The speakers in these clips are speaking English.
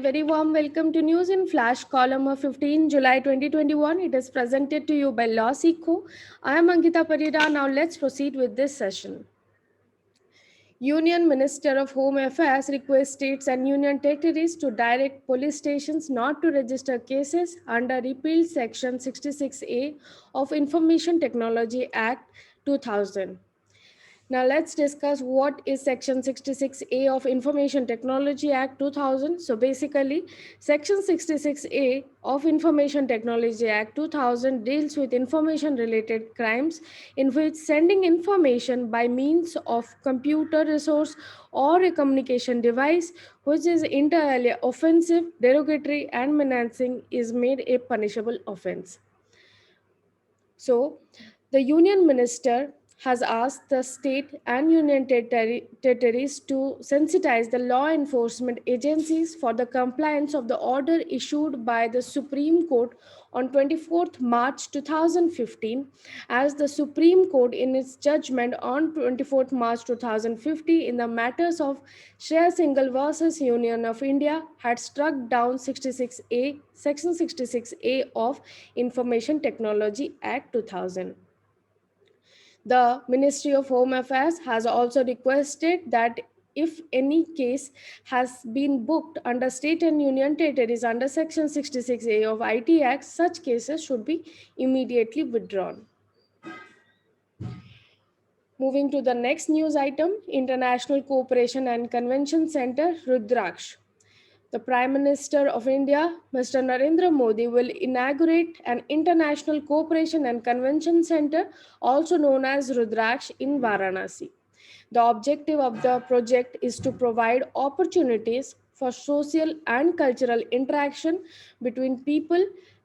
very warm welcome to News in Flash column of 15 July 2021. It is presented to you by Law Seco. I am Ankita Parida. Now let's proceed with this session. Union Minister of Home Affairs requests states and union territories to direct police stations not to register cases under repealed Section 66A of Information Technology Act 2000. Now let's discuss what is Section 66A of Information Technology Act 2000. So basically, Section 66A of Information Technology Act 2000 deals with information related crimes in which sending information by means of computer resource or a communication device which is entirely offensive, derogatory and menacing is made a punishable offense. So, the union minister has asked the state and union territories to sensitize the law enforcement agencies for the compliance of the order issued by the Supreme Court on 24th March 2015, as the Supreme Court in its judgment on 24th March 2050 in the matters of Share Singhal versus Union of India had struck down 66A, Section 66A of Information Technology Act 2000. The Ministry of Home Affairs has also requested that if any case has been booked under state and union territories under Section 66A of IT Act, such cases should be immediately withdrawn. Moving to the next news item, International Cooperation and Convention Center, Rudraksh. The Prime Minister of India, Mr. Narendra Modi, will inaugurate an International Cooperation and Convention Center, also known as Rudraksh, in Varanasi. The objective of the project is to provide opportunities for social and cultural interaction between people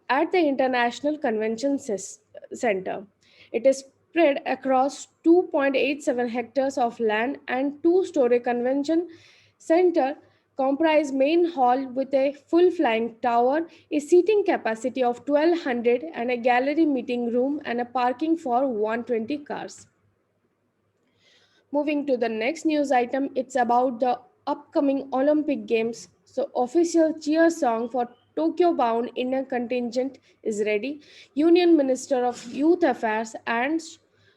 at the International Convention Center. It is spread across 2.87 hectares of land and two-story convention center comprise main hall with a full flying tower, a seating capacity of 1200 and a gallery meeting room and a parking for 120 cars. Moving to the next news item, it's about the upcoming Olympic Games. So, official cheer song for Tokyo bound Indian contingent is ready. Union Minister of Youth Affairs and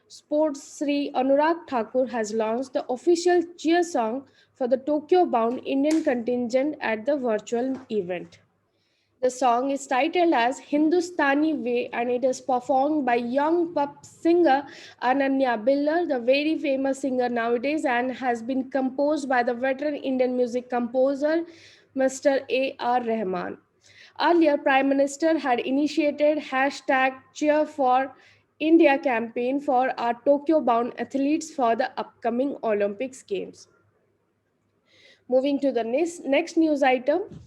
Sports Sri Anurag Thakur has launched the official cheer song for the Tokyo bound Indian contingent at the virtual event. The song is titled as Hindustani Way and it is performed by young pop singer Ananya Biller, the very famous singer nowadays, and has been composed by the veteran Indian music composer Mr. A.R. Rahman. Earlier, Prime Minister had initiated hashtag Cheer for India campaign for our Tokyo bound athletes for the upcoming Olympics Games. Moving to the next news item,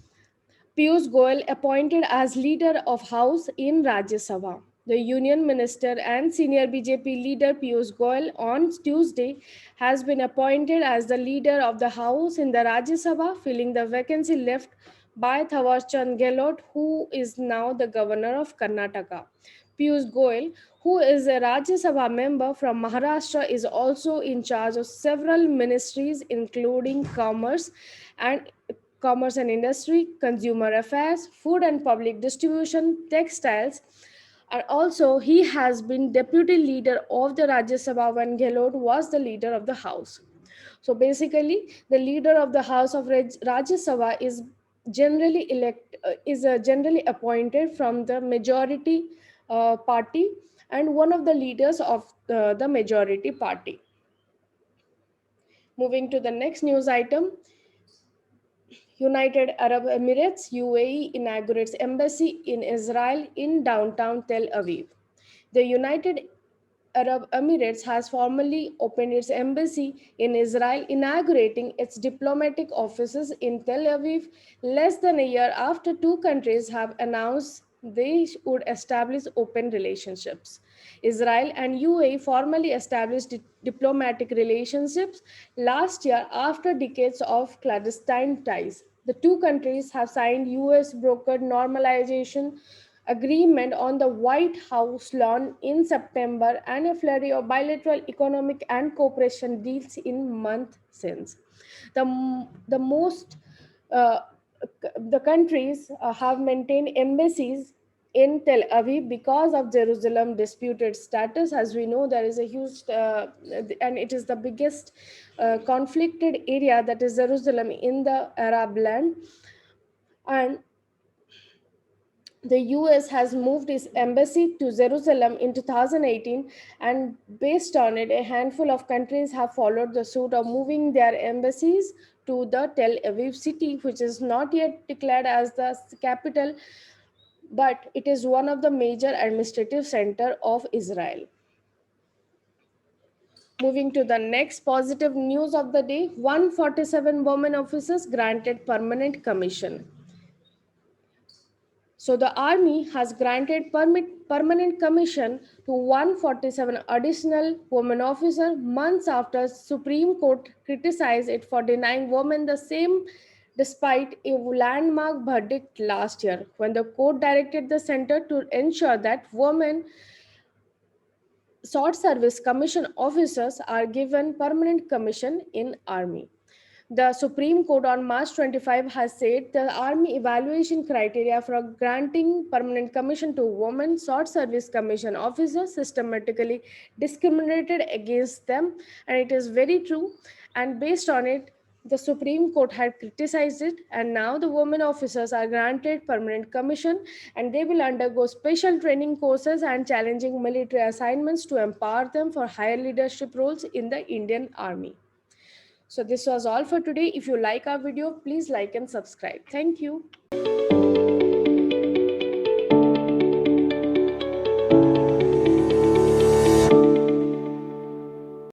Piyush Goyal appointed as leader of House in Rajya Sabha. The Union Minister and senior BJP leader Piyush Goyal on Tuesday has been appointed as the leader of the House in the Rajya Sabha, filling the vacancy left by Thawar Chand Gehlot, who is now the governor of Karnataka. Piyush Goyal, who is a Rajya Sabha member from Maharashtra, is also in charge of several ministries, including and commerce and industry, consumer affairs, food and public distribution, textiles, and also he has been deputy leader of the Rajya Sabha when Gehlot was the leader of the House. So basically, the leader of the House of Rajya Sabha generally appointed from the majority party and one of the leaders of the majority party. Moving to the next news item, United Arab Emirates UAE inaugurates embassy in Israel in downtown Tel Aviv. The United Arab Emirates has formally opened its embassy in Israel, inaugurating its diplomatic offices in Tel Aviv less than a year after two countries have announced they would establish open relationships. Israel and UAE formally established diplomatic relationships last year after decades of clandestine ties. The two countries have signed US brokered normalization agreement on the White House lawn in September and a flurry of bilateral economic and cooperation deals in months since. The most uh, the countries have maintained embassies in Tel Aviv because of Jerusalem disputed status. As we know, there is a huge, and it is the biggest conflicted area, that is Jerusalem, in the Arab land. And the US has moved its embassy to Jerusalem in 2018, and based on it, a handful of countries have followed the suit of moving their embassies to the Tel Aviv city, which is not yet declared as the capital, but it is one of the major administrative center of Israel. Moving to the next positive news of the day, 147 women officers granted permanent commission. So the army has granted permanent commission to 147 additional women officers months after Supreme Court criticized it for denying women the same despite a landmark verdict last year when the court directed the center to ensure that women short service commission officers are given permanent commission in army. The Supreme Court on March 25 has said the Army evaluation criteria for granting permanent commission to women short service commission officers systematically discriminated against them, and it is very true. And based on it, the Supreme Court had criticized it, and now the women officers are granted permanent commission, and they will undergo special training courses and challenging military assignments to empower them for higher leadership roles in the Indian Army. So this was all for today. If you like our video, please like and subscribe. Thank you.